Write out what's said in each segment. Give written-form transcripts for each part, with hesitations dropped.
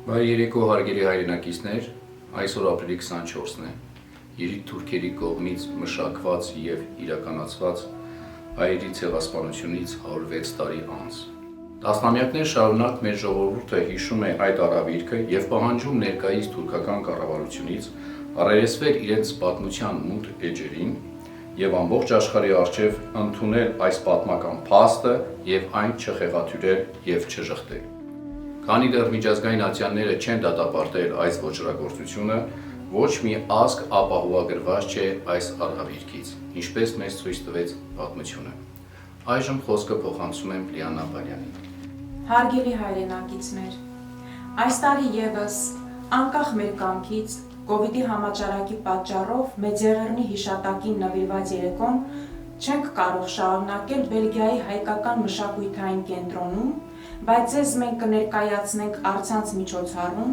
Բարի երեկո հարգելի հայրենակիցներ, այսօր ապրիլի 24-ն է, երիտ թուրքերի կողմից մշակված և իրականացված հայերի ցեղասպանությունից 106 տարի անց։ Տասնամյակներ շարունակ մեր ժողովուրդը հիշում է այդ արհավիրքը և պահանջում ներկայիս թուրքական կառավարությունից առերեսվել իրենց պատմության մութ էջերին և ամբողջ աշխարհի առջև ընդունել այս պատմական փաստը և այն չխեղաթյուրել և չժխտել։ Քանի դեռ միջազգային ատյանները չեն դատապարտել այս ոճրագործությունը, ոչ մի ազգ ապահովագրված չէ այս արհավիրքից, ինչպես մեզ ցույց տվեց պատմությունը։ Այժմ խոսքը փոխանցում եմ Լիանա Բալյանին։ Հարգելի հայրենակիցներ, այս տարի ևս անկախ մեր կամքից COVID-ի համաճարակի պատճառով Մեծեղեռնի հիշատակին նվիրված երեկոն չենք կարող շարունակել Բելգիայի հայկական մշակութային կենտրոնում, բայց ձեզ մենք կներկայացնենք առցանց միջոցառում,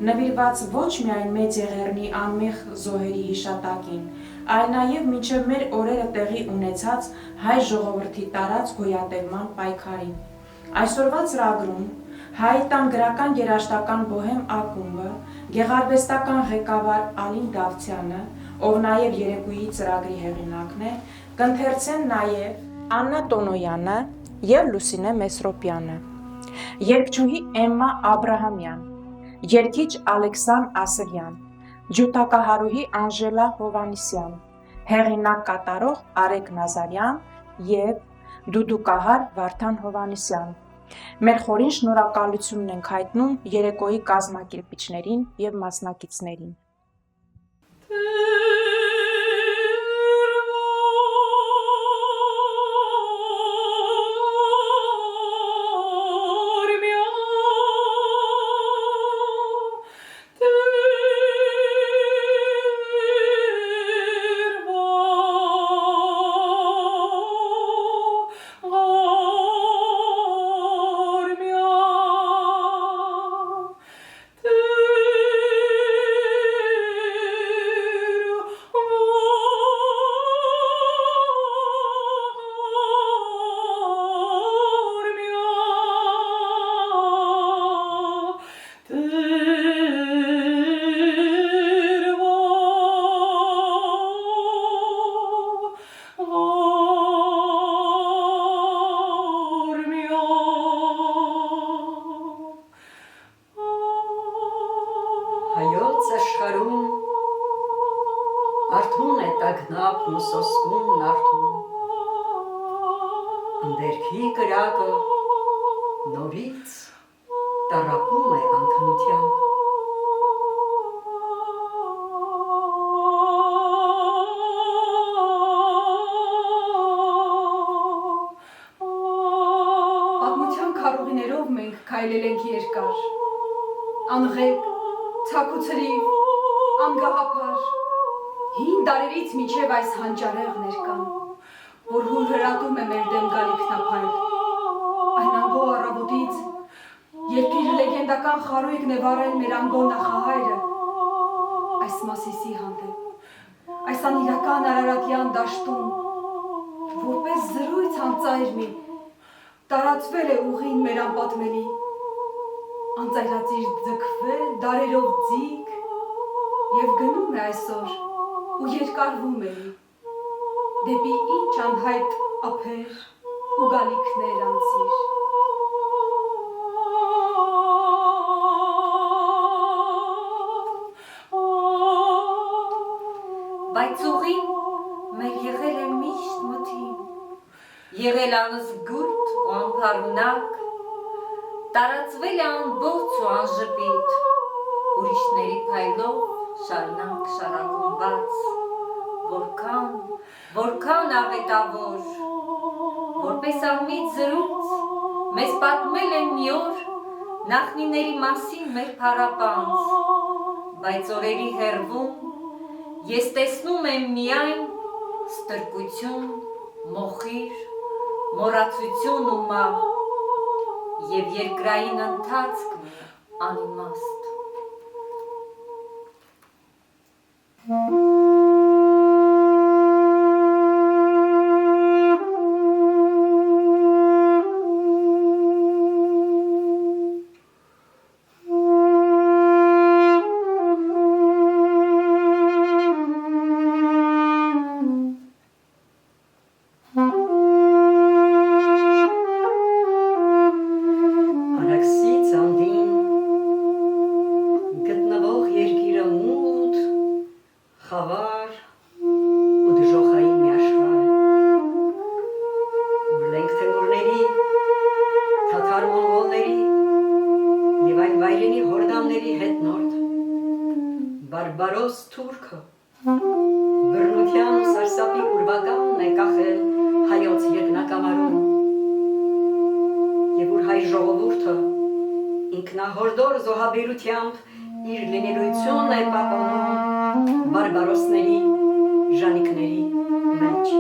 նվիրված ոչ միայն Մեծեղեռնի անմեղ զոհերի հիշատակին, այլ նաև մինչև մեր օրերը տեղի ունեցած հայ ժողովրդի տարած գոյատևման պայքարին։ Այսօրվա ծրագրում հայ տան գրական երաժշտական բոհեմ ակումբը, գեղարվեստական ղեկավար Ալին Դավթյանը, ով նաև երեկոյի ծրագրի հեղինակն է, կընթերցեն նաև Աննա Տոնոյանը և Լուսինե Մեսրոպյանը, երգչուհի Էմմա Աբրահամյան, երգիչ Ալեքսան Ասրյան, ջութակահարուհի Անժելա Հովհաննիսյան, հեղինակ կատարող Արեգ Նազարյան և դուդուկահար Վարդան Հովհաննիսյան։ Մեր խորին շնորհակալությունն ենք հայտնում երեկոյի կազմակերպիչներին և մասնակիցներին։ Հայոց աշխարհում արթուն է տագնապն ու սոսկումն արթուն, ընդերքի կրակը նորից տառապում է անքնությամբ։ Պատմության քարուղիներով մենք քայլել ենք երկար, անղեկ, ցաքուցրիվ, անգահափար, հին դարերից մինչև այս հանճարեղ ներկան, որ հուրհրատում է մեր դեմ գալիքնափայլ, այն անգո առավոտից, երբ իր լեգենդական խարույկն է վառել մեր անգո նախահայրը, այս Մասիսի հանդեպ, այս անիրական Արարատյան դաշտում, որպես զրույց անծայր մի, տարածվել է ուղին մեր անպատմելի, անծայրածիր ձգվել դարերով ձիգ և գնում է այսօր ու երկարվում էլի, դեպի ինչ անհայտ ափեր ու գալիքներ անծիր։ Բայց ուղին մեր եղել է միշտ մթին, եղել անզգուրտ ու անփառունակ, տարածվել է անբոց ու անժպիտ, ուրիշների փայլով շարունակ շարակումված, որքան ավետավոր, որպես աղմից զրույց, մեզ պատմել են մի օր նախնիների մասին մեր փառապանծ, բայց օրերի հեռվում ես տեսնում եմ միայն ստրկություն, մոխիր, մոռացություն ու մահ և երկրային ընթացքն անիմաստ։ հայրենի հորդանների հետնորդ, բարբարոս թուրքը, բռնության ու սարսափի ուրվականն է կախել հայոց երկնակամարում, և որ հայ ժողովուրդը ինքնահորդոր զոհաբերությամբ իր լինելույթությունն է պահպանում բարբարոսների ժանիքների մեջ։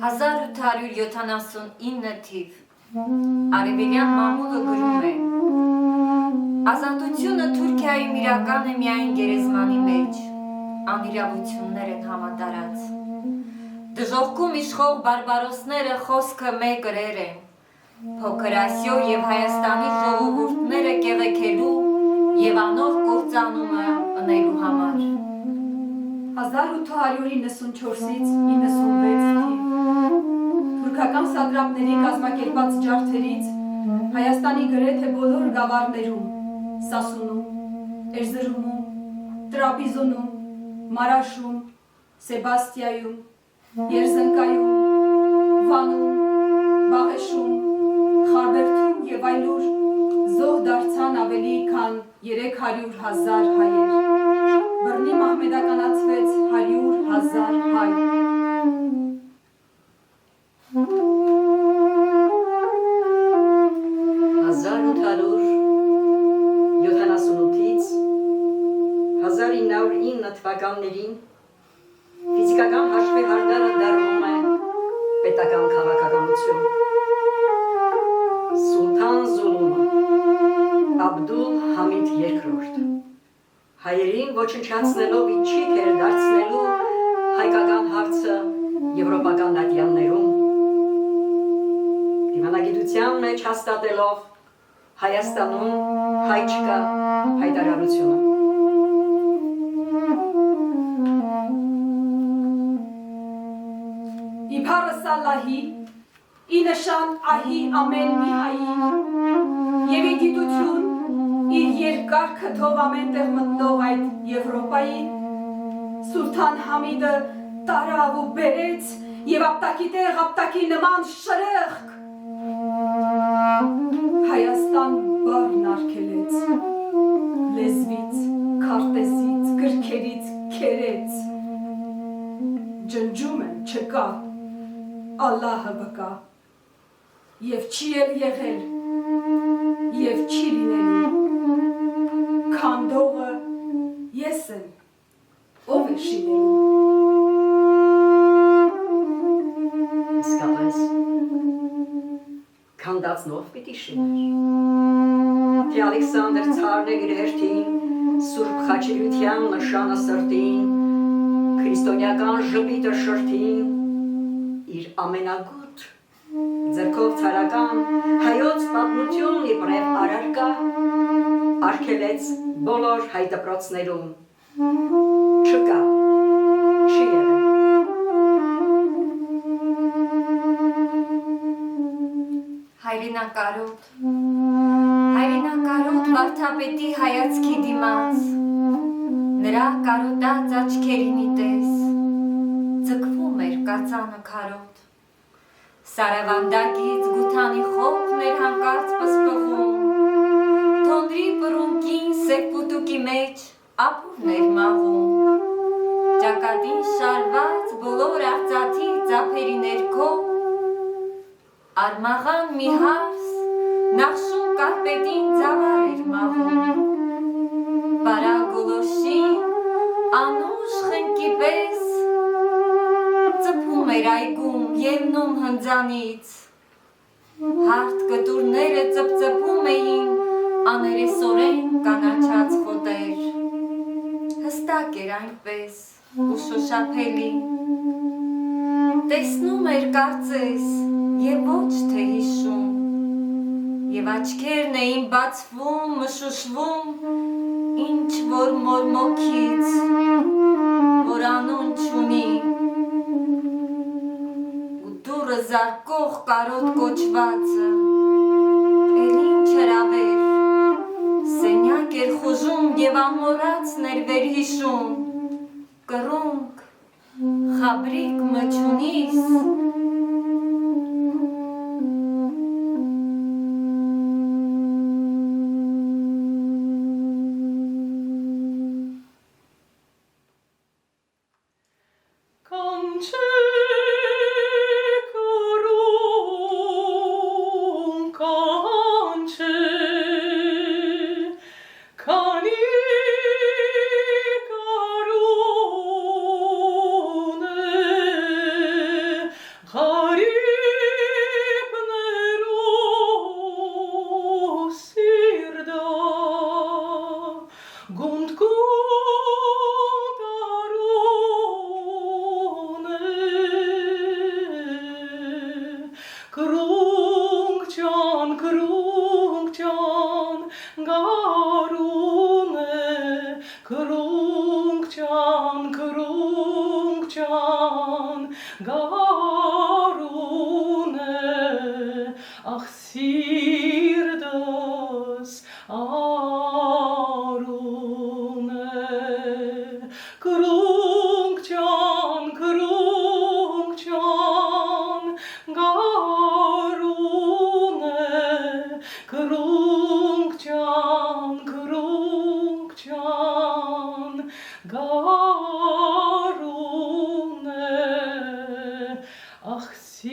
1879 թիվ Արևելյան մամուլը գրում է. Ազատությունը Թուրքիայում իրական է միայն գերեզմանի մեջ, անիրավություններ են համատարած։ Դժոխքում իշխող բարբարոսները խոսքը մեկ գրեր են, փոքր Ասիո և Հայաստանի ժողովուրդները կեղեքելու և անոր կործանումը ընելու համար։ 1894-ից 96 թիվ թուրքական սատրապների կազմակերպած ջարդերից Հայաստանի գրեթե բոլոր գավառներում, Սասունում, Էրզրումում, Տրապիզոնում, Մարաշում, Սեբաստիայում, Երզնկայում, Վանում, Բաղեշում, Խարբերդում և այլուր զոհ դարձան ավելի քան 300,000 հայեր, բռնի մահմեդականացվեց 100,000 հայ։ 1878-ից 1909 թվականներին ֆիզիկական հաշվեհարդարը դառնում է պետական քաղաքականություն։ Սուլթան Զուլումը, Աբդուլ Համիդ II, հայերին ոչնչացնելով իջիկ էր դարձնելու հայկական հարցը եվրոպական ատյաններում, դիվանագիտության մեջ հաստատելով Հայաստանում հայ չկա հայտարարությունը։ Իբարը Սալլահի, ի նշան ահի ամեն մի հայի, և ի գիտություն իր երկարքը թող ամեն տեղ մտնող այդ Եվրոպայի, Սուլթան Համիդը տարավ ու բերեց և ապտակի տեղ ապտակի նման շրեղք Հայաստան բառն արգելեց, լեզվից, քարտեզից, գրքերից քերեց, ջնջում են չկա, Ալլահը վկա, և չի էլ եղել, և չի լինելու, քանդողը ես եմ, ով է շինելու։ Իսկապես, քանդածնով պիտի շիներ, թե Ալեքսանդր ցարն է իր հերթին, Սուրբ խաչելիության նշանը սրտին, քրիստոնեական ժպիտը շրթին, իր ամենագութ ձեռքով ցարական հայոց պատմություն իբրև առարկա արգելեց բոլոր հայ դպրոցներում, չկա, չի եղել։ Հայրենակարոտ վարդապետի հայացքի դիմաց, նրա կարոտած աչքերին իտես, ձգվում էր կածանը քարոտ, Սարավանդակից գութանի խոփն էր հանկարծ պսպղում, թոնդրի պռունկին սև պուտուկի մեջ ապուրն էր մաղում, ճակատին շարված բոլոր արծաթի ծափերի ներքո, արմաղան մի հարս նախշում կարպետին ձավար էր մաղում, բարագոլոշին անուշ խնկի պես ծփում էր այգում ելնում հնձանից, հարթ կտուրները ծպծպում էին աներեսորեն կանաչած խոտեր, հստակ էր այնպես ու շոշափելի, տեսնում էր կարծես և ոչ թե հիշում, և աչքերն էին բացվում, մշուշվում, ինչ որ մորմոքից, որ անուն չունի, ու դուրը զարկող կարոտ կոչվածը, էլ ինչ հրավեր, սենյակ էր խուժում և ամորացն էր վերհիշում, կռունկ, խաբրիկ մը չունիս, Կրունկ ջան, գարուն է, կրունկ ջան, գարուն է, ախ սիրտս արուն է, կրունկ ջան, գարուն է, կրունկ ջան, գարուն է, ախ սիրտս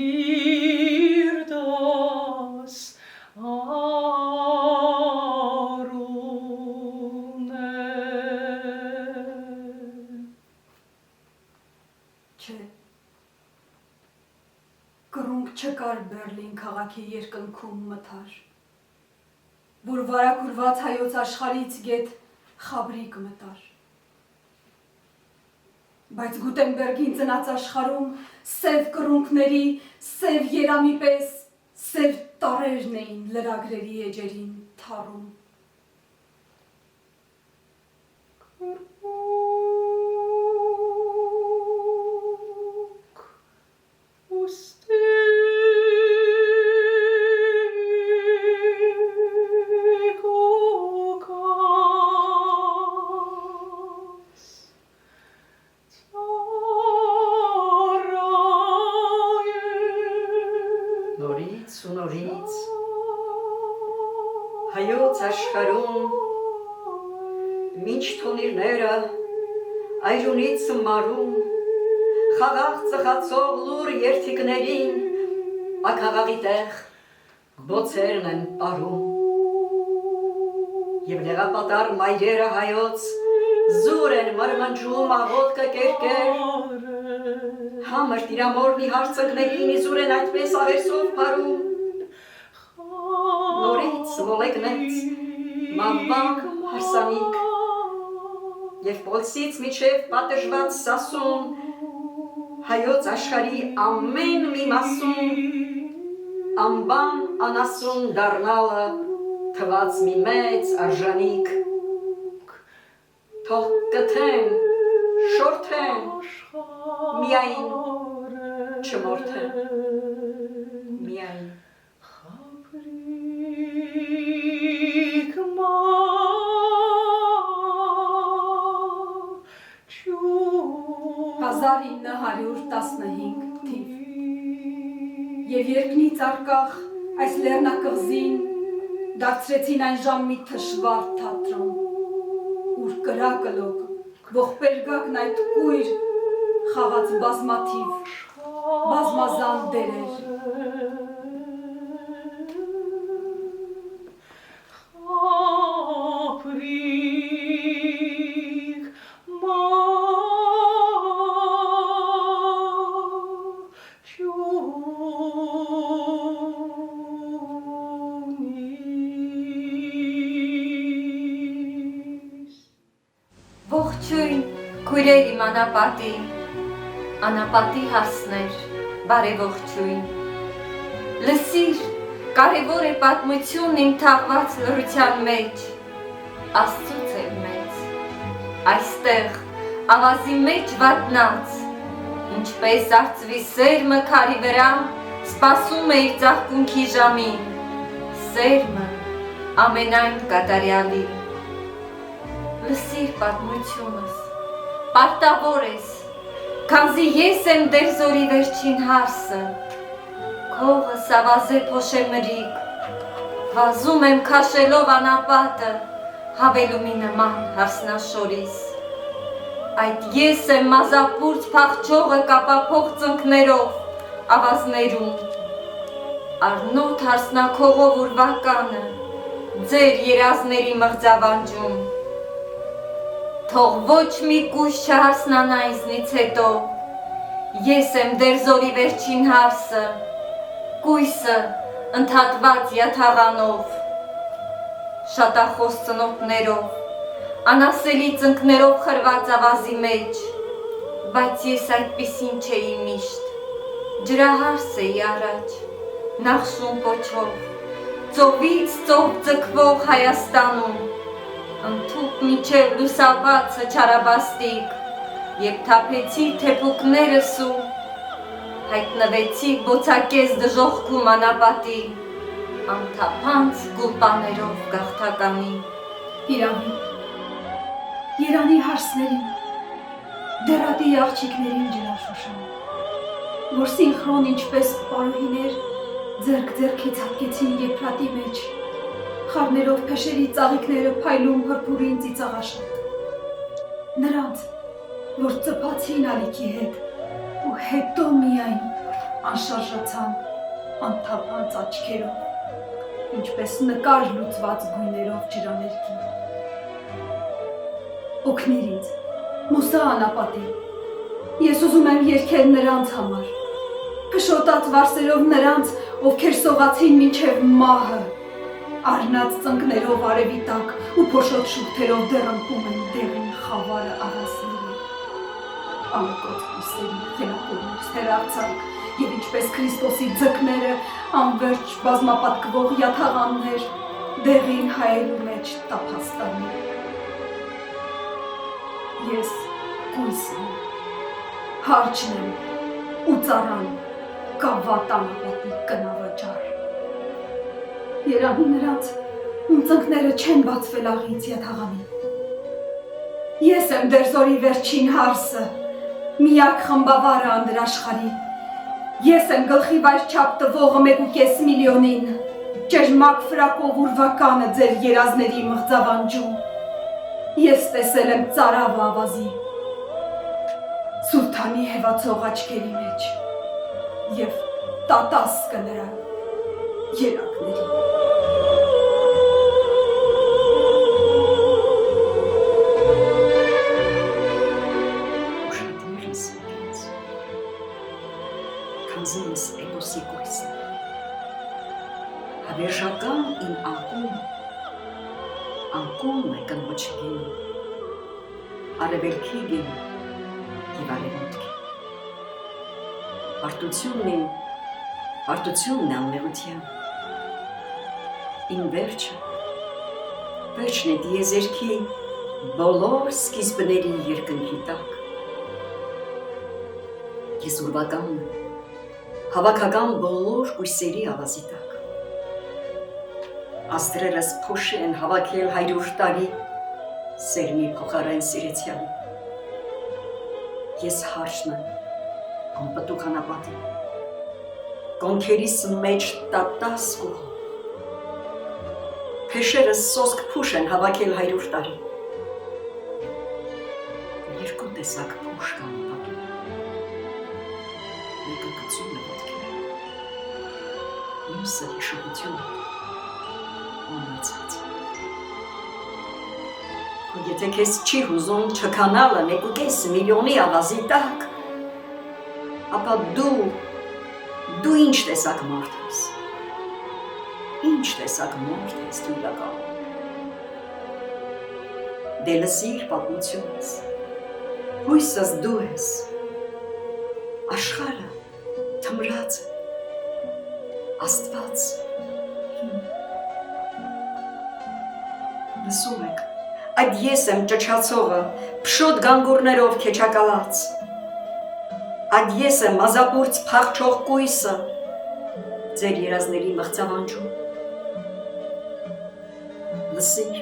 արուն է։ Չէ, կրունկ չկար Բերլին քաղաքի երկնքում մթար, որ վարակուրված հայոց աշխարից գետ խաբրիկ մտար։ Բայց Գուտենբերգին ծնած աշխարում սև կրունկների, սև երամի պես, սև տարերն էին լրագրերի էջերին թարում։ Նորից ու նորից հայոց աշխարհում մինչ թոնիրները այրունից մարում խաղաղ ծխացող լուր երթիկներին ակաղաղի տեղ բոցերն են պարում և լեղապատար մայրերը հայոց զուր են մրմնջում աղոտքը կերկեր Համր տիրամորնի հարցնքներին իզուր են այդպես ավերսով պարում Նորից մոլեգնեց մամվակ հարսանիք և պոլսից միջև պատժված սասուն հայոց աշխարի ամեն մի մասում ամբան անասուն դառնալը թված մի մեծ արժանիք թող կթեն, շորթեն, միայն չմորթեն, միայն Խաբրիկ մաչու 1915 թիվ Եվ երկնից արկախ այս լեռնակղզին դարձրեցին այն ժամի թշվառ թատրոն ուր կրակլոկ ողբերգակն այդ կույր խաղաց բազմաթիվ բազմազան դերեր Խաբրիկ Ողջույն քույրեր իմ անապատի հասներ, բարեողջույն Լսիր, կարևոր է պատմությունն իմ թաղված լռության մեջ Աստծուց է մեծ Այստեղ ավազի մեջ վատնած Ինչպես արծվի սերմը քարի վրա Սպասում է իր ծաղկունքի ժամին Սերմը ամենայն կատարյալի Լսիր պատմությունս, պարտավոր ես, քանզի ես եմ դեր զորի վերջին հարսը, քողս ավազե փոշե մրիկ, վազում եմ քաշելով անապատը, հավելումի նման հարսնաշորիս, այդ ես եմ մազապուրց փախչողը կապափող ծնկներով, ավազներում, առնոտ հարսնակողով ուրվականը, ձեր երազների մղձավանջում, Թող ոչ մի կույս չհարսնանա ինձնից հետո, ես եմ դեր զորի վերջին հարսը, կույսը ընդհատված յաթաղանով, շատախոս ծնոտներով, անասելի ծնկներով խրված ավազի մեջ, բայց ես այդպիսին չէի միշտ, ջրահարս էի առաջ, նախշուն պոչով, ծովից ծով ձգվող Հայաստանում, ընդհուպ միջև լուսավորացը չարաբաստիկ, և թափեցի թեփուկներս ու հայտնվեցի բոցակեզ դժողքում անապատի, անթափանց գուլպաներով գաղթականի։ Իրանի, Երանի հարսներին, դերատի աղջիկներին ջրաշուշան, որ սինխրոն ինչպես պարուհիներ ձերք ձերքից հատկեցին եփրատի մեջ, խառներով փեշերի ծաղիկները փայլում փրփուրին ծիծաղաշատ։ Նրանց, որ ծփացին ալիքի հետ ու հետո միայն անշարժացան անթափանց աչքերով, ինչպես նկար լուծված գույներով ջրաներկին։ Օգնիր ինձ, Մուսա անապատի, ես ուզում եմ երգել նրանց համար, փշոտած վարսերով նրանց, ովքեր սողացին մինչև մահը, արնած ծնկներով արևի տակ ու փոշոտ շուրթերով դեռ ընկում են դեղին խավարը աղասների, անկոտ հույսերի խելակորներ հեռարձակ, և ինչպես Քրիստոսի ձկները անվերջ բազմապատկվող յաթաղաններ դեղին հայելու մեջ տափաստանի։ Ես կույսն եմ, հարչն եմ ու ծարան կավատ անապատի կնավաճար։ Երանի նրանց, ում ծնկները չեն բացվել աղից յաթաղանի։ Ես եմ դերձորի վերջին հարսը, միակ խմբավարը անդրաշխարի։ Ես եմ գլխի վայրչափ տվողը 1.5 միլիոնին, ճերմակ ֆրակով ուրվականը ձեր երազների մղձավանջում։ Ես տեսել եմ ծարավը ավազի, Սուլթանի հևացող աչքերի մեջ և տատասկը նրա երակների։ Ուշադիր ինձ, քանզի ես էպոսի կույսն եմ, հավերժական իմ անկում է կնոջ գինի, արևելքի գինի և արևմուտքի։ Արտությունն է անմեղության, իմ վերջն է դիեզերքի բոլոր սկիզբների երկնքի տակ։ Ես ուրվականն եմ, հավաքական բոլոր կույսերի ավազի տակ։ Աստղերս փոշ են հավաքել 100 տարի սերմի փոխարեն սիրեցյալի։ Ես հարչն եմ, անպտուղ անապատի, կոնքերիս մեջ տատասկ ու հող։ Փեշերս սոսկ փուշ են հավաքել 100 տարի։ Երկու տեսակ փուշ կան անապատում, մեկը գծում է ոտքերը, մյուսը հիշողություն է, ունեցած։ Եթե քեզ չի հուզում չքանալը 1.5 միլիոնի ավազի տակ, ապա դու ինչ տեսակ մարդ ես, ինչ տեսակ մարդ ես դու իրական։ Դե լսիր պատմությունս, հույսս դու ես, աշխարհը թմրած է, Աստված հին։ Լսում եք, այդ ես եմ ճչացողը, փշոտ գանգուրներով քեչակալած, այդ ես եմ մազապուրց փախչող կույսը, ձեր երազների մղձավանջում։ Լսիր,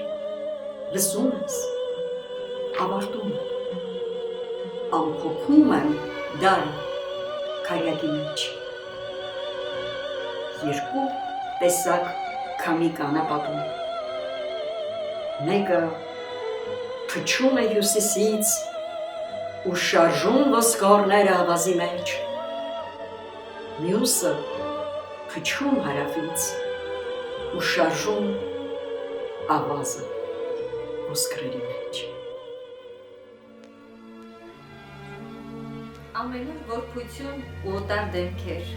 լսում ես, ավարտում եմ, ամփոփում եմ դարը քարյակի մեջ։ Երկու տեսակ քամի կանապատում։ Մեկը փչում է հյուսիսից ու շարժում ոսկորները ավազի մեջ։ Մյուսը փչում հարավից ու շարժում ավազը ոսկրերի մեջ։ Ամենուր որփություն ու օտար դեմքեր։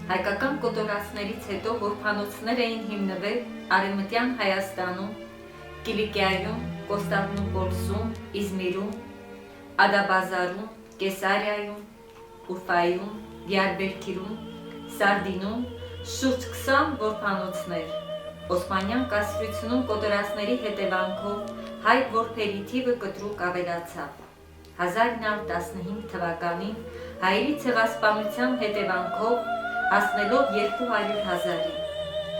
Հայկական կոտորածներից հետո, որ փանոցներ էին հիմնվել Արևմտյան Հայաստանում, Կիլիկիայում, Կոստանդնուպոլսում, Իզմիրում, Ադաբազարում, Կեսարիայում, Ուրֆայում, Դիարբերքիրում, Սարդինում, Շուրջ 20 որբանոցներ։ Օսմանյան կայսրությունում կոտորածների հետևանքով հայ որբերի թիվը կտրուկ ավելացավ։ 1915 թվականին հայերի ցեղասպանության հետևանքով հասնելով 200,000-ի։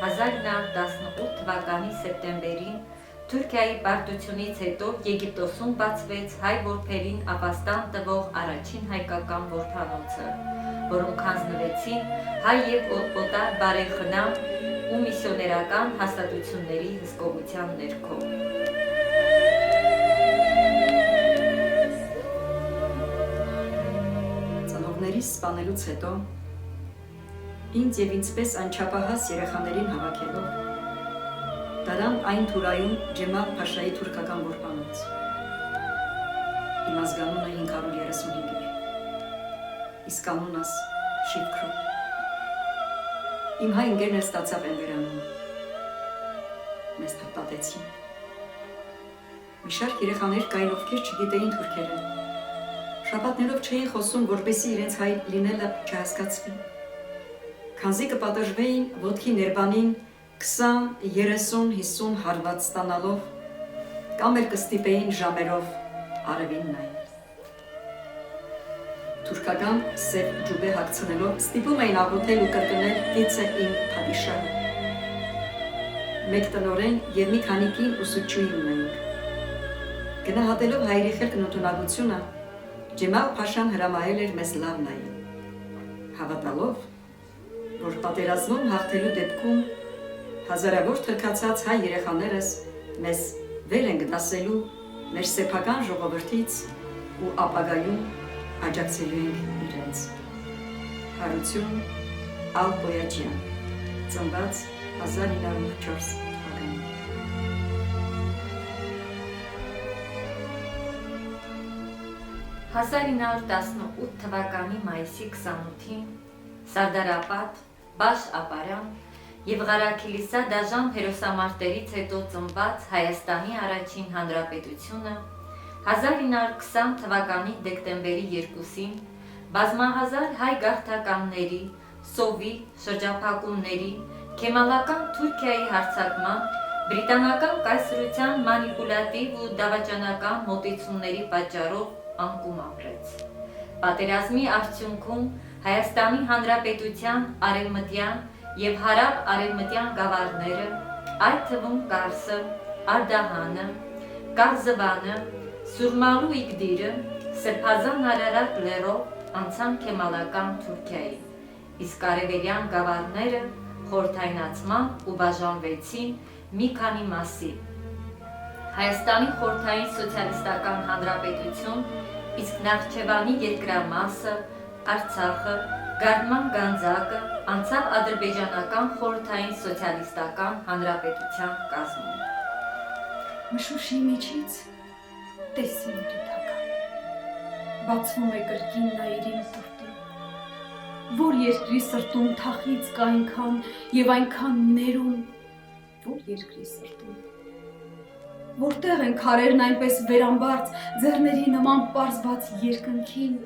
1918 թվականի սեպտեմբերին Թուրքիայի պարտությունից հետո Եգիպտոսում բացվեց հայ որբերին ապաստան տվող առաջին հայկական որբանոցը, որոնք հանձնվեցին հայ և օտար բարեխնամ ու միսիոներական հաստատությունների հսկողության ներքո։ Ծնողներիս սպանելուց հետո ինձ և ինձպես անչափահաս երեխաներին հավաքելով դարան այն թուրայում Ջեմալ Փաշայի թուրքական որբանոց։ Իմ ազգանունը 535 էր, իսկ անունս Շիվքրո։ Իմ հայ ընկերն էլ ստացավ են վերանումը։ Մեզ թպատեցին։ Մի շարք երեխաներ կային, ովքեր չգիտեին թուրքերեն։ Շաբաթներով չէին խոսում, որպեսզի իրենց հայ լինելը չհասկացվի։ Քանզի կպատժվեին ոտքի ներբանին 20, 30, 50 հարված ստանալով, կամ էլ կստիպեին ժամերով արևին նայել։ Թուրքական սև ջուբե հագցնելով ստիպում էին աղոթել ու կրկնել «Տիցե իմ փադիշահը»։ Մեկ տնօրեն և մի քանի կին ուսուցչուհի ունեինք։ Գնահատելով հայերի խելքն ու տոնակությունը, Ջեմալ Փաշան հրամայել էր մեզ լավ նայել, հավատալով, որ պատերազմում հաղթելու դեպքում հազարավոր թրքացած հայ երեխաներս մեզ վեր են գտասելու մեր սեփական ժողովրդից ու ապագայում աջակցելու ենք իրենց։ Հարություն Ալպոյաջյան, ծնված 1904 թվականին։ 1918 թվականի մայիսի 28-ին Սարդարապատ, Բաշ Ապարյան և Ղարաքիլիսա դաժան հերոսամարտերից հետո ծնված Հայաստանի առաջին հանրապետությունը 1920 թվականի դեկտեմբերի 2-ին բազմահազար հայ գաղթականների, սովի, շրջափակումների, քեմալական Թուրքիայի հարձակման, բրիտանական կայսրության մանիպուլատիվ ու դավաճանական մոտեցումների պատճառով անկում ապրեց։ Պատերազմի արդյունքում Հայաստանի Հանրապետության արևմտյան և հարավ-արևմտյան գավառները, այդ թվում Կարսը, Արդահանը, Կաղզվանը, Սուրմալու Իգդիրը, Սրբազան Արարատ լեռով անցան քեմալական Թուրքիայի, իսկ արևելյան գավառները խորհրդայնացման ու բաժանվեցին մի քանի մասի։ Հայաստանի խորհրդային սոցիալիստական հանրապետություն, իսկ Նախճեվանի երկրամասը, Արցախը, Գարդման Գանձակը անցավ ադրբեջանական խորհրդային սոցիալիստական հանրապետության կազմում։ Մշուշի միջից տեսին դութական, բացվում է կրկին նայիրին սրտում, որ երկրի սրտում թախից կա այնքան և այնքան ներում, որ երկրի սրտում, որտեղ են քարերն այնպես վերամբարձ ձեռների նման պարզված երկնքին,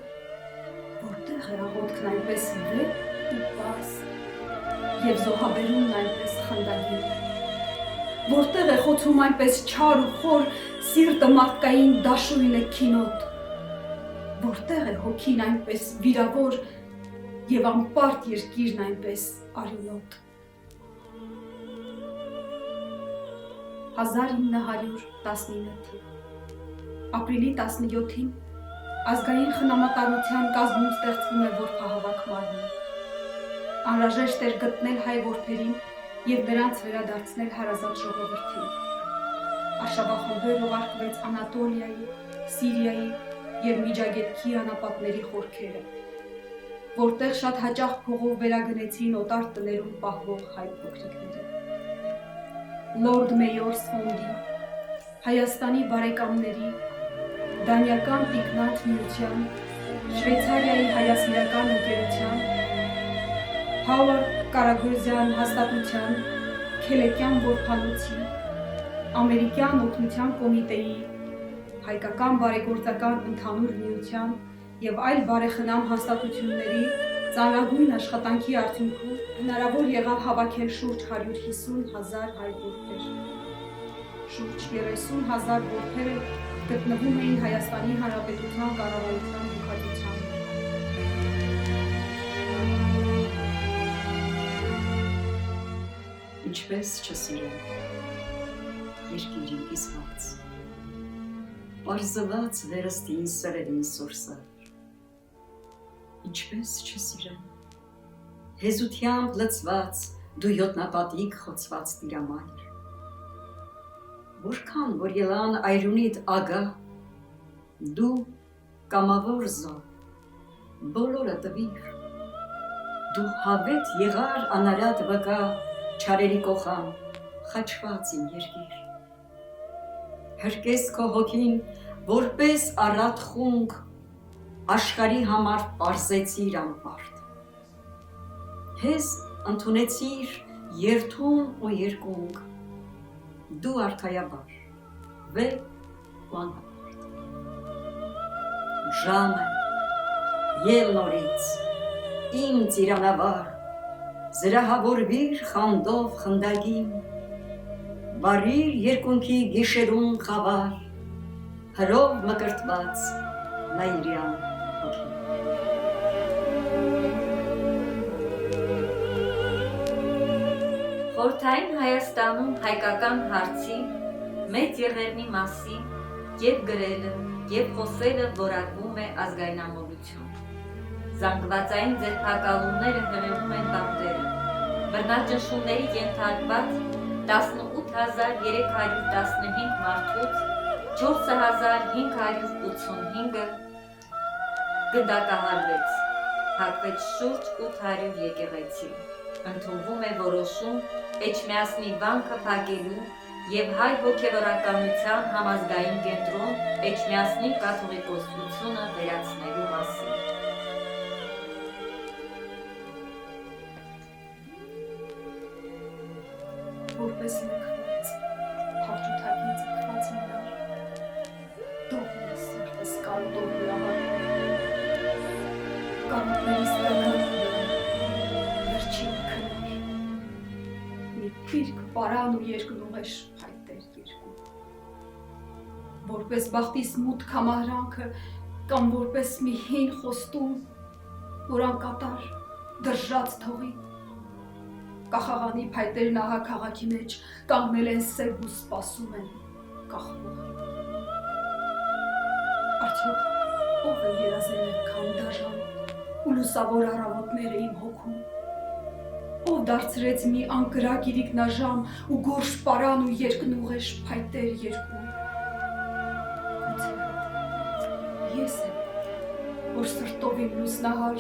որտեղ է աղոթքն այնպես վեր ու պարզ, և զոհաբերումն այնպես խնդագին, որտեղ է խոցում այնպես չար ու խոր սիրտը մարդկային դաշույն է քինոտ, որտեղ է հոգին այնպես վիրավոր և անպարտ երկիրն այնպես արյունոտ։ 1919 թիվ ապրիլի 17-ին ազգային խնամատարության կազմում ստեղծվում է որբահավաք մարմին։ Անհրաժեշտ էր գտնել հայ որբերին և նրանց վերադարձնել հարազատ ժողովրդին։ Արշավախմբեր ուղարկվեց Անատոլիայի, Սիրիայի և Միջագետքի անապատների խորքերը, որտեղ շատ հաճախ փողով վերագնեցին օտար տներում պահվող հայ փոքրիկներին։ Լորդ Մեյորս ֆոնդի, Հայաստանի բարեկամների, Դանիական տիկնաց միության, Շվեյցարիայի հայասիրական ընկերության, Հավարդ Կարագոզյան հաստատության, Քելեկյան որբանոցի, Ամերիկյան օգնության կոմիտեի, Հայկական բարեգործական ընդհանուր միության և այլ բարեխնամ հաստատությունների Ծանրագույն աշխատանքի արդյունքում հնարավոր եղավ հավաքել շուրջ 150,000 հայ որբեր։ Շուրջ 30,000 որբերը գտնվում էին Հայաստանի Հանրապետության կառավարության հոգատության։ Ինչպես չսիրել երկիրի իսված, պարզված վերստին սրերին սորսար, ինչպես չսիրել հեզությամբ լծված դու յոտնապատիկ խոցված տիրամայր, որքան որ ելան այրունիդ ագա, դու կամավոր զով, բոլորը տվիր, դու հավետ եղար անարատ վկա, չարերի կողան, խաչված իմ երկիր, հրկես քո հոգին, որպես առատ խունգ, աշխարի համար պարզեցիր անպարտ, հեզ ընդունեցիր երթուն ու երկունգ, դու արքայաբար, վեր ու անհապարտ, ժամը, ել նորից, իմ ծիրանավար, զրահավորվիր խանդով խնդագին, բարիր երկունքի գիշերուն խավար, հրով մկրտված լայրյան հոգին։ Խորհրդային Հայաստանում հայկական հարցի մեծ եղերնի մասին և գրելը, և խոսելը որակվում է ազգայնամոլություն։ Զանգվածային ձերբակալումները հրևում են բանտերը, բռնաճնշումների ենթարկված 18,315 մարդուց 4,585-ը գնդակահարվեց, հակվեց շուրջ 800 եկեղեցի, ընդունվում է որոշում Էջմիածնի վանքը փակելու և հայ հոգևորականության համազգային կենտրոն Էջմիածնի կաթողիկոսությունը վերացնելու մասին։ Որպես լքված, հարջութակին ձգված մնար, դողն ես սրտս կարոտով լավար, կարոտներից տգան, վերջին քնար, մի պիրկ պարան ու երկնող է շպայտեր երկու, որպես բախտիս մութ կամահրանքը, կամ որպես մի հին խոստում, որ անկատար, դրժած թողի, կախաղանի փայտերն ահա քաղաքի մեջ կանգնել են սև ու սպասում են կախվողի։ Արդյոք ով է երազել այդքան դաժան ու լուսավոր առավոտները իմ հոգում, ով դարձրեց մի անկրակ իրիկնաժամ ու գորշ պարան ու երկնուղեշ փայտեր երկու։ Ես եմ, որ սրտով իմ լուսնահար,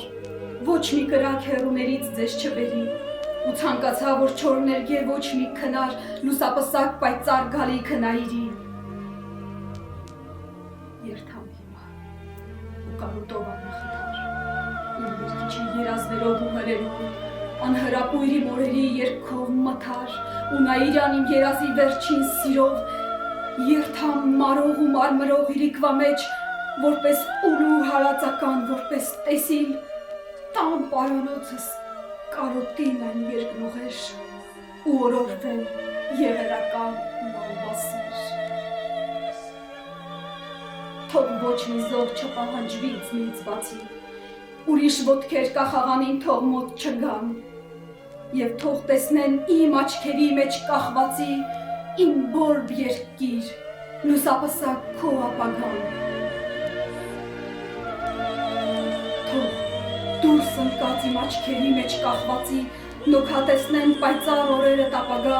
ոչ մի կրակ հեռուներից ձեզ չբերի, ու ցանկացա, որ չորներգեր ոչ մի քնար, լուսապսակ պայծառ գալի քնայիրի։ Երթամ հիմա, ու կարոտով աննախադար, իմ երկիչի երազներով ու հրերով, անհրապույրի մորերի երգով մթար, ու նայիրան իմ երազի վերջին սիրով, երթամ մարող ու մարմրող իրիկվա մեջ, որպես ուլու հարածական, որպես տեսիլ, տան պարանոցս, կարոտին այն երկնուղեշ ու օրորվեմ եղերական մանվասեր։ Թող ոչ մի զոհ չպահանջվի ինձնից բացի, ուրիշ ոտքեր կախաղանին թող մոտ չգան, և թող տեսնեն իմ աչքերի մեջ կախվածի իմ բորբ երկիր, լուսապսակ քո ապագան։ Թող դուրս ընկած իմ աչքերի մեջ կախվածի, նոքատեսնեն պայծառ օրերը տապագա,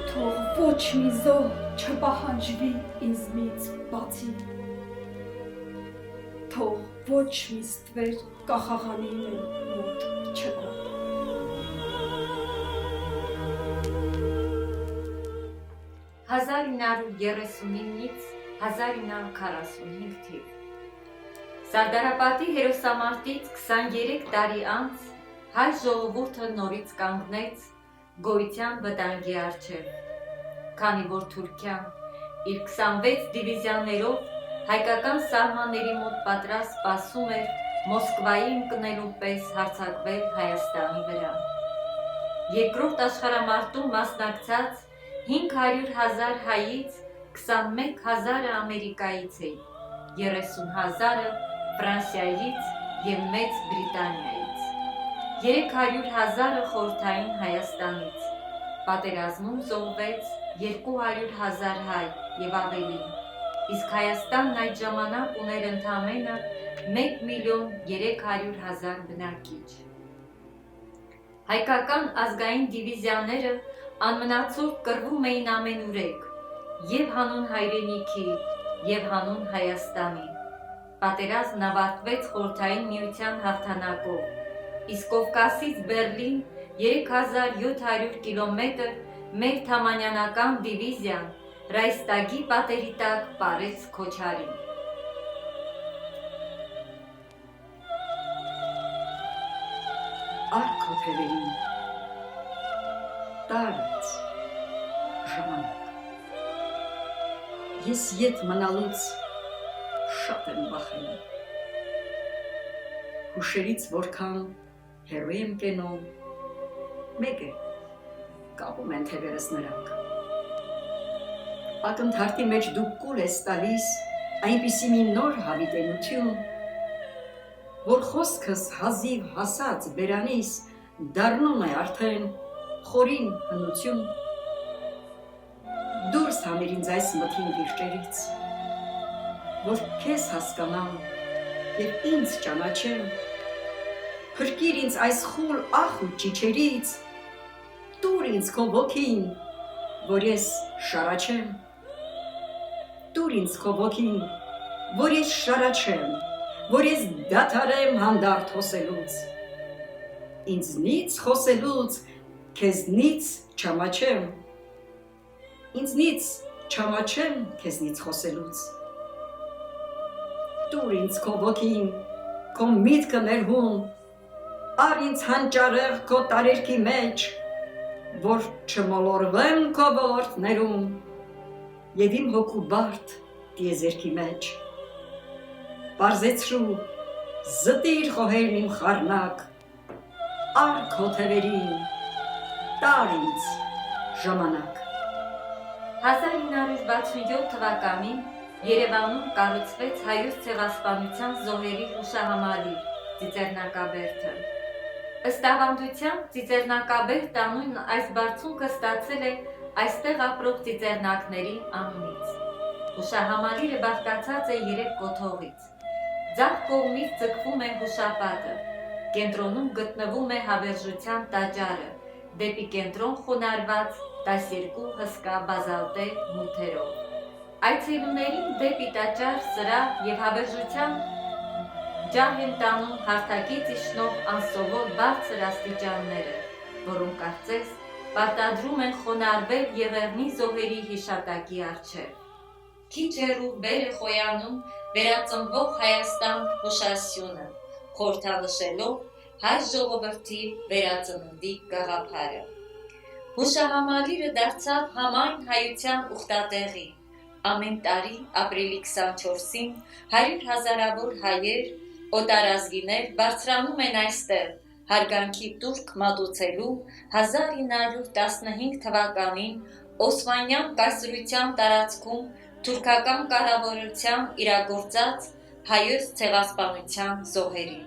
թող ոչ մի զոհ չպահանջվի ինձնից բացի, թող ոչ մի ստվեր կախաղանին մոտ չգա։ 1939-ից 1945 թիվ Սարդարապատի հերոսամարտից 23 տարի անց հայ ժողովուրդը նորից կանգնեց գոյության վտանգի առջև, քանի որ Թուրքիան իր 26 դիվիզիաներով հայկական սահմանների մոտ պատրաստ սպասում էր Մոսկվայի ընկնելու պես հարձակվել Հայաստանի վրա։ Երկրորդ աշխարհամարտում մասնակցած 500,000 հայից 21,000-ը Ամերիկայից էին, 30,000-ը Ֆրանսիայից և Մեծ Բրիտանիայից, 300,000-ը Խորհրդային Հայաստանից, պատերազմում զոհվեց 200,000 հայ և ավելին, իսկ Հայաստանն այդ ժամանակ ուներ ընդամենը 1,300,000 բնակիչ։ Հայկական ազգային դիվիզիաները անմնացորդ կռվում էին ամենուրեք, և հանուն հայրենիքի, և հանուն Հայաստանի։ Պատերազմն ավարտվեց Խորհրդային Միության հաղթանակով, իսկ Կովկասից Բեռլին 3700 կիլոմետր մեր թամանյանական դիվիզիան Ռայստագի պատերի տակ պարեց Քոչարին։ Արքոթևերին տարեց ժամանակ։ Ես ետ մնալուց շատ եմ վախենում։ Հուշերից որքան հեռու եմ կենում, մեկ է, կապում են թևերս նրանք։ Ակնթարթի մեջ դու կուլ ես տալիս այնպիսի մի նոր հավիտենություն, որ խոսքս հազիվ հասած բերանիս դառնում է արդեն խորին հնություն։ Դուրս համեր ինձ այս մթին վիճերից, որ քեզ հասկանամ և ինձ ճանաչեմ, փրկիր ինձ այս խուլ ախ ու ճիչերից, տուր ինձ քո ոգին, որ ես շարաչեմ, տուր ինձ քո ոգին, որ ես շարաչեմ, որ ես դադարեմ հանդարտ խոսելուց, ինձնից խոսելուց, քեզնից չամաչեմ, ինձնից չամաչեմ քեզնից խոսելուց, տուր ինձ քո ոգին, քո միտքը ներհում, ար ինձ հանճարեղ քո տարերքի մեջ, որ չմոլորվեմ քո ոլորտներում և իմ հոգու բարդ տիեզերքի մեջ, պարզեցրու զտիր խոհերն իմ խառնակ, ար քո թևերին, տար ինձ ժամանակ։ 1967 թվականին Երևանում կառուցվեց Հայոց ցեղասպանության զոհերի հուշահամալիր Ծիծեռնակաբերդը։ Ըստ ավանդության, Ծիծեռնակաբերդ անունն այս բարձունքը ստացել է այստեղ ապրող ծիծեռնակների անունից։ Հուշահամալիրը բաղկացած է 3 կոթողից։ Ձախ կողմից ձգվում է հուշապատը, կենտրոնում գտնվում է հավերժության տաճարը, դեպի կենտրոն խոնարհված 12 հսկա բազալտե մութերով։ Այցելուներին դեպի տաճար, սրահ և հավերժության ջահ են տանում հարթակից իջնող անսովոր բարձր աստիճանները, որոնք կարծես պարտադրում են խոնարհվել Եղեռնի զոհերի հիշատակի առջև։ Քիչ հեռու վեր է խոյանում վերածնվող Հայաստան հուշասյունը, խորհրդանշելով հայ ժողովրդի վերածննդի գաղափարը։ Հուշահամալիրը դարձավ համայն հայության ուխտատեղի։ Ամեն տարի ապրիլի 24-ին 100,000-ավոր հայեր, օտարազգիներ բարձրանում են այստեղ հարգանքի տուրք մատուցելու 1915 թվականին Օսմանյան կայսրության տարածքում թուրքական կառավարությամբ իրագործած հայոց ցեղասպանության զոհերին։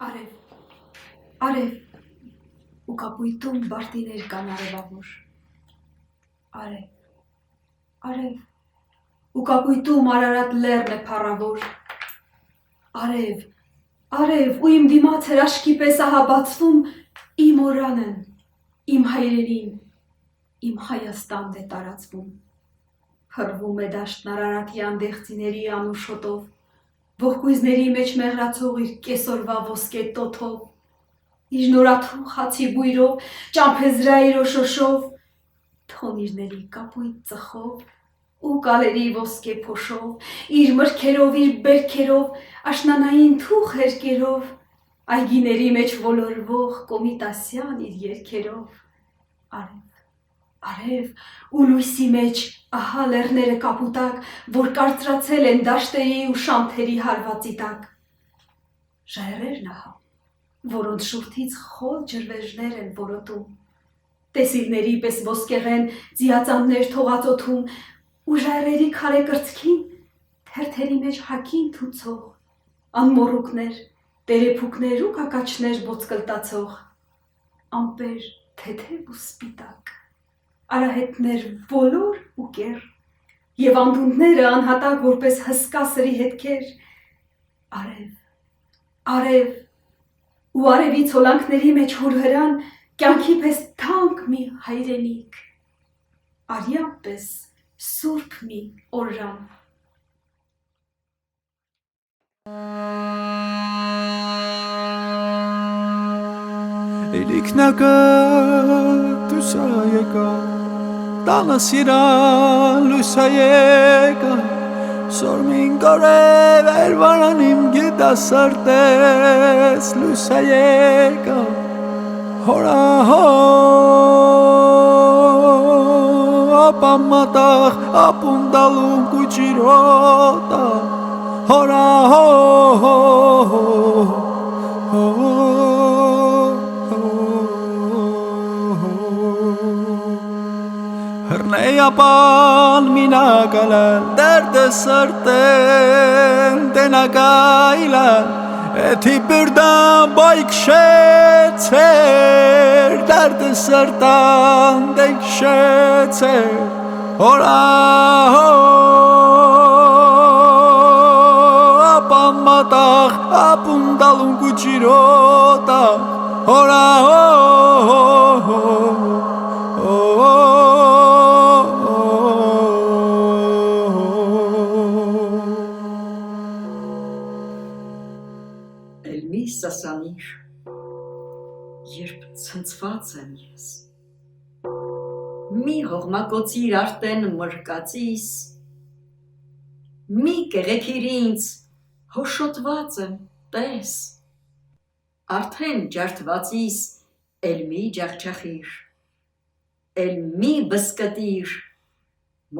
Արև, ու կապույտում բարտիներ կան արևավոր, արև, ու կապույտում Արարատ լեռն է փառավոր, արև, ու իմ դիմաց հրաշքի պես ահա բացվում իմ օրանն, իմ հայրերին, իմ Հայաստանն է տարածվում, հրվում է դաշտն Արարատի անդեղծիների անուշոտով, ողկույզների մեջ մեղրացող իր կեսօրվա ոսկե տոթով, իր նորաթու խացի բույրով, ճամփեզրայի ռոշոշով, թոնիրների կապույտ ծխով, ու կալերի ոսկե փոշով, իր մրգերով, իր բերքերով, աշնանային թուխ հերկերով, այգիների մեջ ոլորվող կոմիտասյան իր երգերով, արև, ու լույսի մեջ ահա լեռները կապուտակ, որ կարծրացել են դաշտերի ու շանթերի հարվածի տակ, ժայռերն ահա, որոնց շուրթից խոլ ջրվեժներ են որոտում, տեսիլների պես ոսկեղեն ձիածաններ թողածոթում, ու ժայռերի քարե կրծքին թերթերի մեջ հակին թուցող, անմոռուկներ, տերեփուկներ ու կակաչներ ոսկլտացող, ամպեր թեթև ու սպիտակ, արահետներ ոլոր ու կեր, և անդունդները անհատակ որպես հսկա սրի հետքեր, արև, ու արևի ցոլանքների մեջ հուրհրան, կյանքի պես թանկ մի հայրենիք, արյան պես սուրբ մի օրրան։ Էլիքնակը դուսա եկա, տանը սիրան լույսա եկա, սորմին կորև երվանան իմ գետա սրտես լույսա եկա, հորա ապամ մատաղ ապուն դալում կուջիրոտա, հորա Հրնեյապան մինակալան, դերդը սրտեն տենակայլան, էթի բրդան բայքշեցեր, դերդը սրտան դեքշեցեր, հորա ապան մատաղ ապուն դալուն կուջիրոտա, հորա Սասանիր, երբ ցնցված եմ ես, մի հողմակոցիր արտեն մրկածիս, մի կեղեքիր ինձ հոշոտված եմ տես, արդեն ջարդվածիս էլ մի ջախջախիր, էլ մի բսկտիր,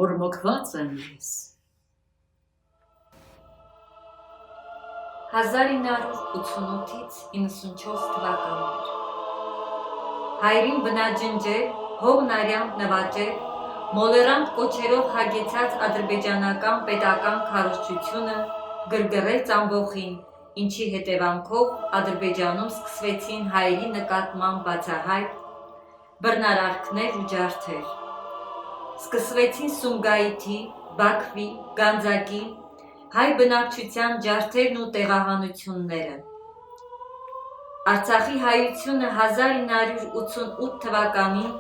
մորմոքված եմ ես։ 1988-ից 94 թվականներ հայրին բնաջնջեր, հողն արյան նվաճեր, մոլերանտ կոչերով հագեցած ադրբեջանական պետական քարոզչությունը գրգռեց ամբոխին, ինչի հետևանքով Ադրբեջանում սկսվեցին հայերի նկատմամբ բացահայտ բռնարարքներ ու ջարդեր։ Սկսվեցին Սումգայիթի, Բաքվի, Գանձակի հայ բնակչության ջարդերն ու տեղահանությունները։ Արցախի հայությունը 1988 թվականին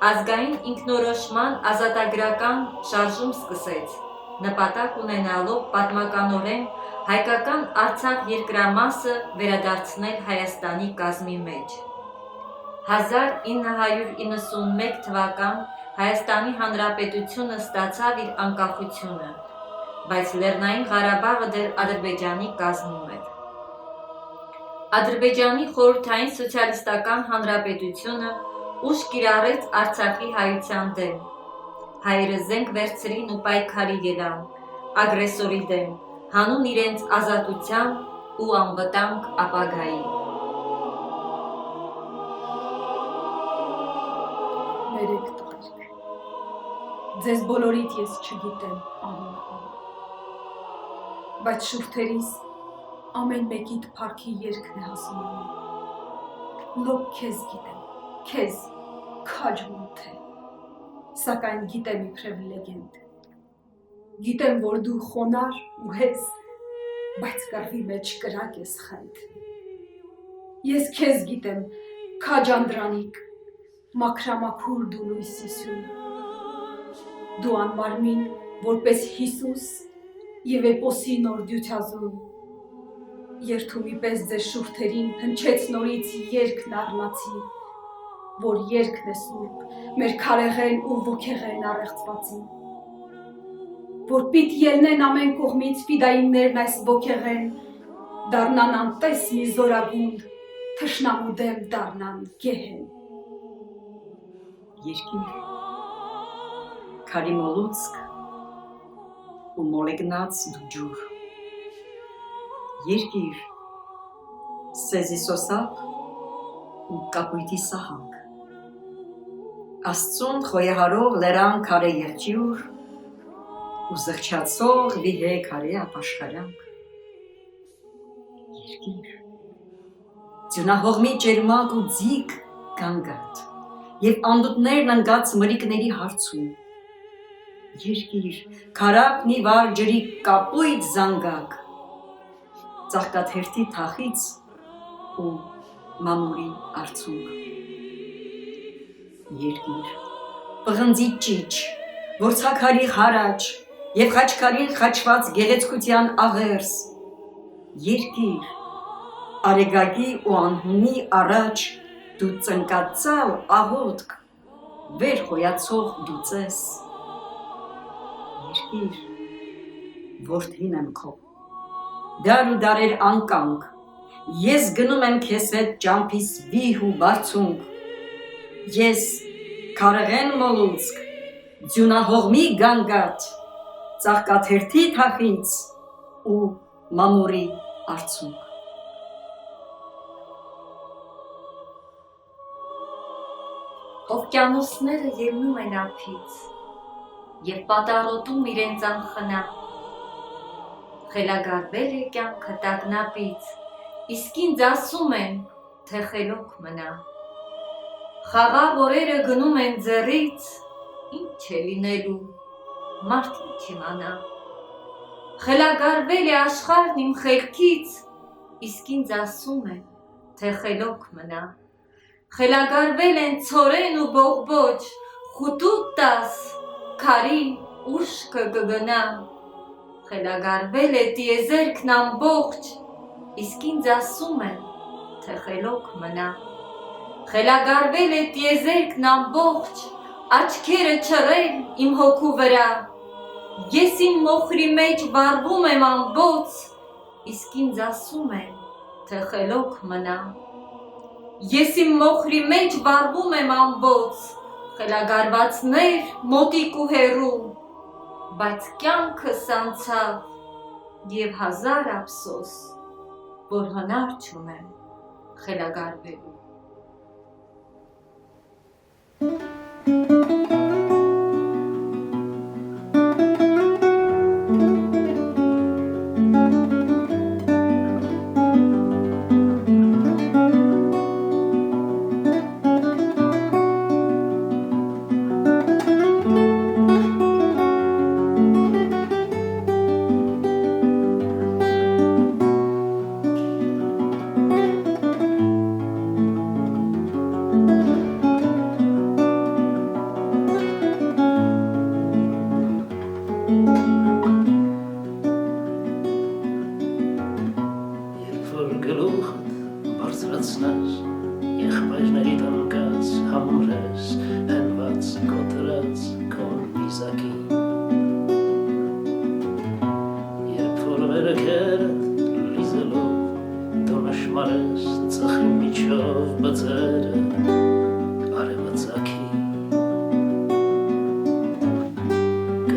ազգային ինքնորոշման ազատագրական շարժում սկսեց, նպատակ ունենալով պատմականորեն հայկական Արցախ երկրամասը վերադարձնել Հայաստանի կազմի մեջ։ 1991 թվական Հայաստանի Հանրապետությունը ստացավ իր անկախությունը, բայց Լեռնային Ղարաբաղը դեռ Ադրբեջանի կազմում էր։ Ադրբեջանի խորհրդային սոցիալիստական հանրապետությունը ուժ կիրառեց Արցախի հայության դեմ։ Հայերը զենք վերցրին ու պայքարի ելան ագրեսորի դեմ, հանուն իրենց ազատության ու անվտանգ ապագայի։ Ներեք տղերք, ձեզ բոլորիդ ես չգիտեմ անուն, բայց շուրթերիս ամեն մեկիդ փառքի երգն է հասում անում։ Լոկ քեզ գիտեմ, քեզ քաջ ոնթե, սակայն գիտեմ իբրև լեգենդ։ Գիտեմ, որ դու խոնար ու հեզ, բայց կռվի մեջ կրակ ես խենթ։ Ես քեզ գիտեմ, քաջ անդրանիկ, մաքրամաքուր դու լույսի սյուն։ Դու անմարմին, որպես Հիսուս և էպոսի նոր դյությազուն։ Երթումի պես ձեր շուրթերին հնչեց նորից երգն առնացի, որ երգն է սուրբ, մեր քարեղեն ու ոգեղեն առեղծվածին։ Որ պիտ ելնեն ամեն կողմից ֆիդայիններն այս ոգեղեն, դառնան անտես մի զորագունդ, թշնամու դեմ դառնան գեհեն։ Երկիր, քարի մոլուցք ու մոլեգնած դու ջուր։ Երկիր, սեզի սոսապ ու կապույտի սահանք։ Աստծուն խոյահարող լերան քարե եղջյուր ու զղջացող վիհե քարե ապաշխարանք։ Երկիր, ձյունահողմի ջերմակ ու ձիգ գանգատ և անդուտներն ընգած մրիկների հարցում։ Երկիր, քարակն ի վար ջրի կապույտ զանգակ, ծաղկաթերթի թախից ու մամուրի արցունք։ Երկիր, պղնձի ճիչ, որ ցաքարի խարաչ և խաչքարին խաչված գեղեցկության աղերս։ Երկիր, արեգակի ու անհունի առաջ դու ծնկածալ աղոտք, վեր խոյացող դուծես։ Երկիր, որդին եմ քո, դար ու դարեր անկանք, ես գնում եմ քեզ հետ ճամփիս վիհ ու բարձունք, ես քարեղեն մոլուցք, ձյունահողմի գանգատ, ծաղկաթերթի թախից ու մամուրի արցունք։ Օվկիանոսները ելնում են ափից և պատառոտում իրենց անխնա։ Խելագարվել է կյանքը տագնապից, իսկ ինձ ասում են, թե խելոք մնա։ Խաղաղ օրերը գնում են ձեռից, ինչ է լինելու, մարդ ինչ իմանա։ Խելագարվել է աշխարհն իմ խելքից, իսկ ինձ ասում են, թե խելոք մնա։ Խելագարվել են ցորեն ու բողբոջ, խուտուտաս, քարի ուշքը կգնա։ Խելագարվել է տիեզերքն ամբողջ, իսկ ինձ ասում են, թե խելոք մնա։ Խելագարվել է տիեզերքն ամբողջ, աչքերը չռել իմ հոգու վրա։ Ես իմ մոխրի մեջ վառվում եմ ամբոց, իսկ ինձ ասում են, թե խելոք մնա։ Ես իմ մոխրի մեջ վառվում եմ ամբոց, խելագարվածներ մոտիկ ու հեռու, բայց կյանքս անցավ և հազար ափսոս, որ հնար չունեմ խելագարվելու։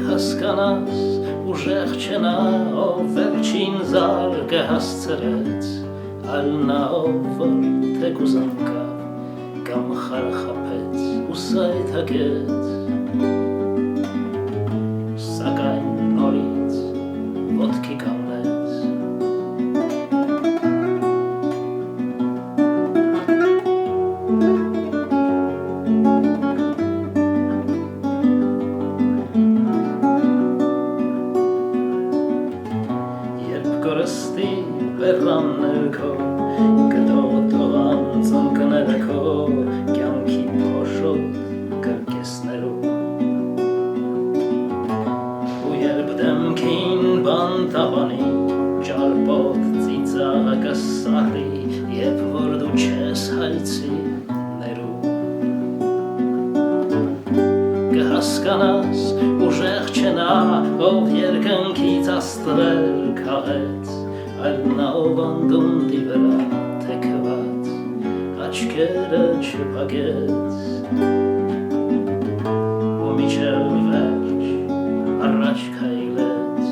Հասկանաս ուժեղ չնա, ով վերջին զարգը հասցրեց, այլ նա ով որ թեկուզ անկավ կամ խարախապեց ու սայթակեց, սակայն նորից ոտքի կանգնեց։ սարի, երբ որ դու չես հայցի ներում Կհասկանաս ուժեղ չէ նա, ով երկնքից աստղեր քաղեց Այլ նա ով անդունդի վրա թեքված աչքերը չփակեց ու միջև վերջ առաջ քայլեց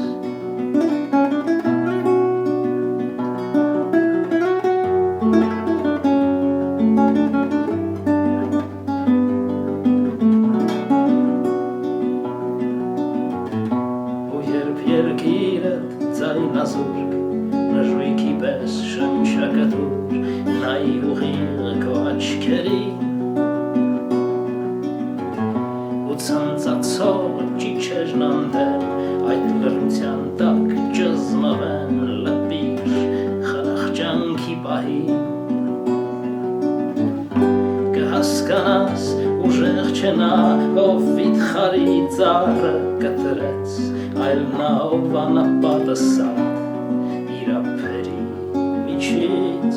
ու երբ երկիրդ ձայնազուրկ նժույքի պես շնչակտուր նայի ուղիղ քո աչքերին ու ցանցացող ճիչերն անդեն այդ լռության տակ ճզմվեն լպիր խրախճանքի պահին կհասկանաս ուժեղ չէ նա ով վիթխարի ծառը կտրեց այլ նա ով անապատը սատ իր ափերի միջից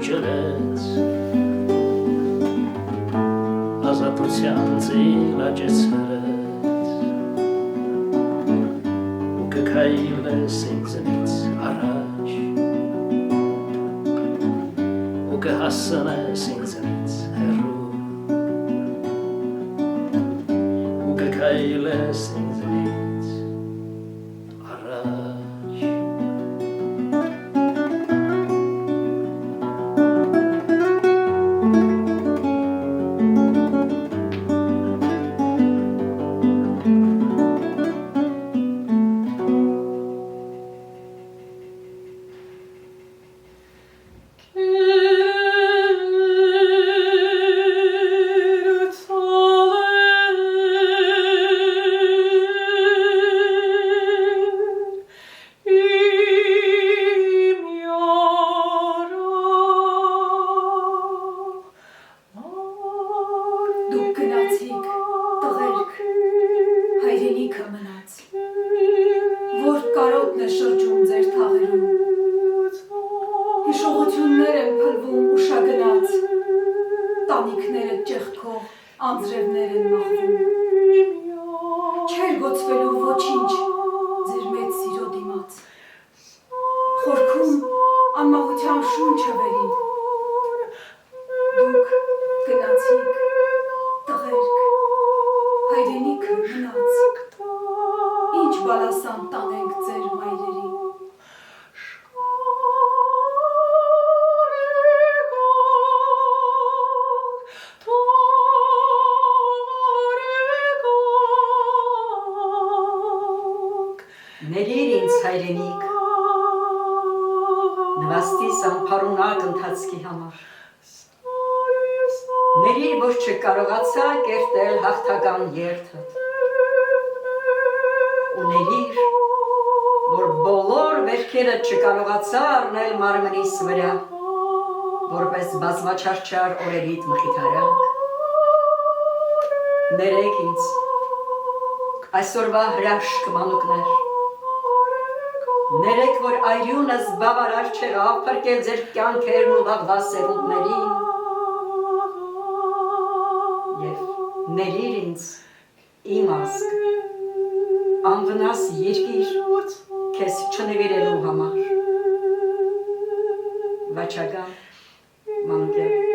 ջրեց ազատության ձին աճեցրեց ու կքայլես ինձնից առաջ ու կհասնես ինձնից հեռու ու կքայլես ինձնից առաջ Դուք գնացիք, տղերք, հայրենիքը մնաց, որ կարոտն է շրջում ձեր թաղերում, հիշողություններ են փլվում ուշագնաց, տանիքները ճեղքող անձրևներ են մաղվում, չեր գոցվելու ոչինչ ձեր մեծ սիրո դիմաց, խորքում անմահության շունչը վերին, դուք գնացիք, տղերք, հայրենիքը մնաց, ինչ բալասան տանենք ձեր մայրերին։ Ներիր ինձ հայրենիք, նվաստիս անփարունակ ընթացքի համար Ներիր, որ չկարողացա կերտել հաղթական երթդ ու ներիր, որ բոլոր վերքերը չկարողացա առնել մարմնիս վրա որպես բազմաչարչար օրերիդ մխիթարակ Ներեք ինձ այսօրվա հրաշք մանուկներ Ներեք, որ այրյունս բավարար չեղավ փրկել ձեր կյանքերն ու վաղվա սերունդներին Եվ ներիր ինձ իմ ազգ անվնաս երկիր քեզ չնվիրելու համար Վաչագան Մանգեր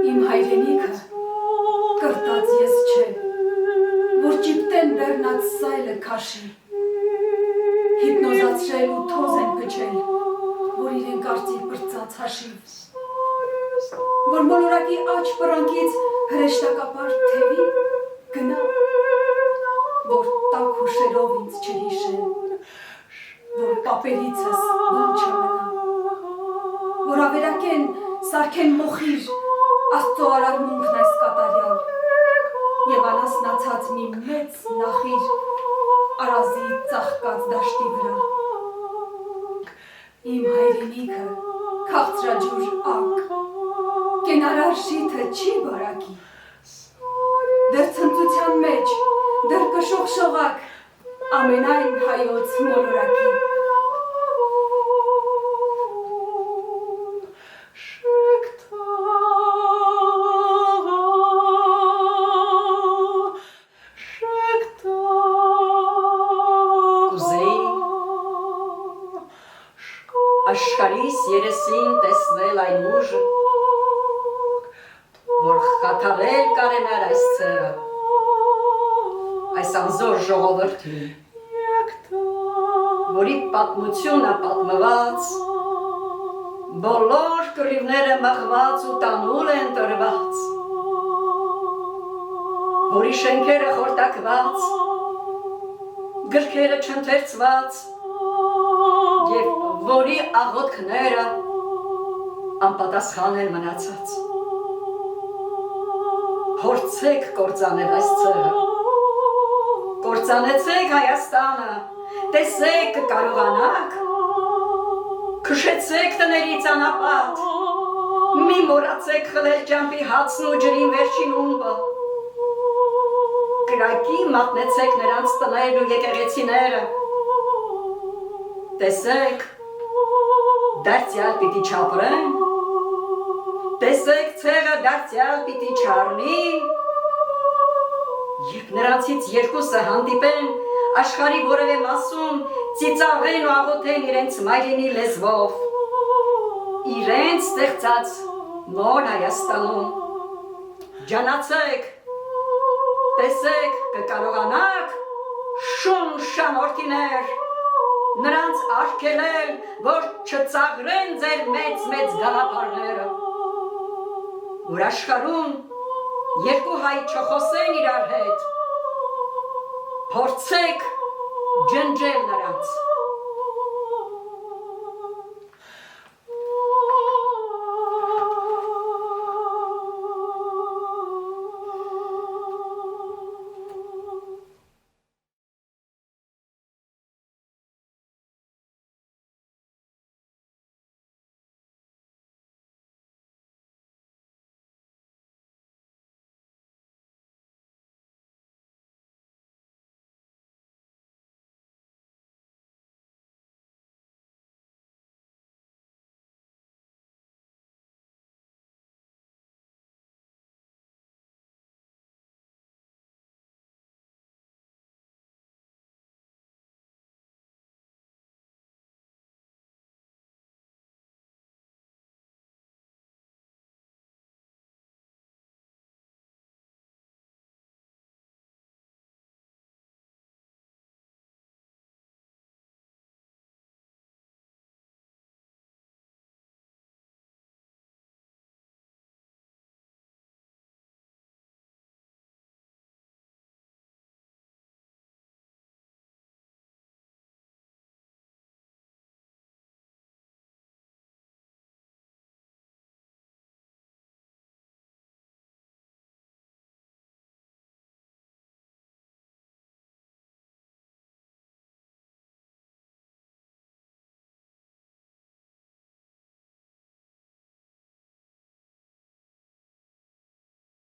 Իմ հայրենիքը կրտած ես չէ, որ ճիպտեն բեռնած սայլը քաշի, հիպնոզացրել ու թոզ են փչել, որ իրեն կարծի պրծած հաշիվ, որ մոլորակի աջ պրանքից հրեշտակապար թևի գնա, որ տակ հուշերով ինձ չհիշեն, որ պապերիցս բան չմնա, որ ավերակեն սարքեն մոխիր, Աստծո արարմունքն այս կատարյալ և անասնացած մի մեծ նախիր արազի ծաղկած դաշտի վրա։ Իմ հայրենիքը քաղցրաջուր ակ, կենարար շիթը չի բարակի, դր ծնծության մեջ, դր կշողշողակ ամենայն հայոց մոլորակի։ Աշխարհիս երեսին տեսնել այն ուժը, որ խաթարել կարենար այս ցերը, այս անզոր ժողովրդին, որի պատմությունը պատմված, բոլոր կռիվները մղված ու տանուլ են տրված, որի շենքերը խորտակված, գրքերը չընթերցված, և որի աղոթքները անպատասխան են մնացած։ Փորձեք կործանել այս ցեղը, կործանեցեք Հայաստանը, տեսեք կկարողանաք, քշեցեք տներից անապատ, մի մոռացեք խլել ճամփի հացն ու ջրին վերջին ումբը, կրակի մատնեցեք նրանց տներն ու եկեղեցիները, տեսեք, դարձյալ պիտի չապրեն, տեսեք ցեղը դարձյալ պիտի չառնի, երբ նրանցից երկուսը հանդիպեն աշխարհի որևէ մասում, ծիծաղեն ու աղոթեն իրենց մայրենի լեզվով, իրենց ստեղծած նոր Հայաստանում, ջանացեք, տեսեք, կկարողանաք, շուն շանորդիներ, նրանց արգելել, որ չծաղրեն ձեր մեծ գաղափարները, որ աշխարհում երկու հայ չխոսեն իրար հետ, փորձեք ջնջել նրանց։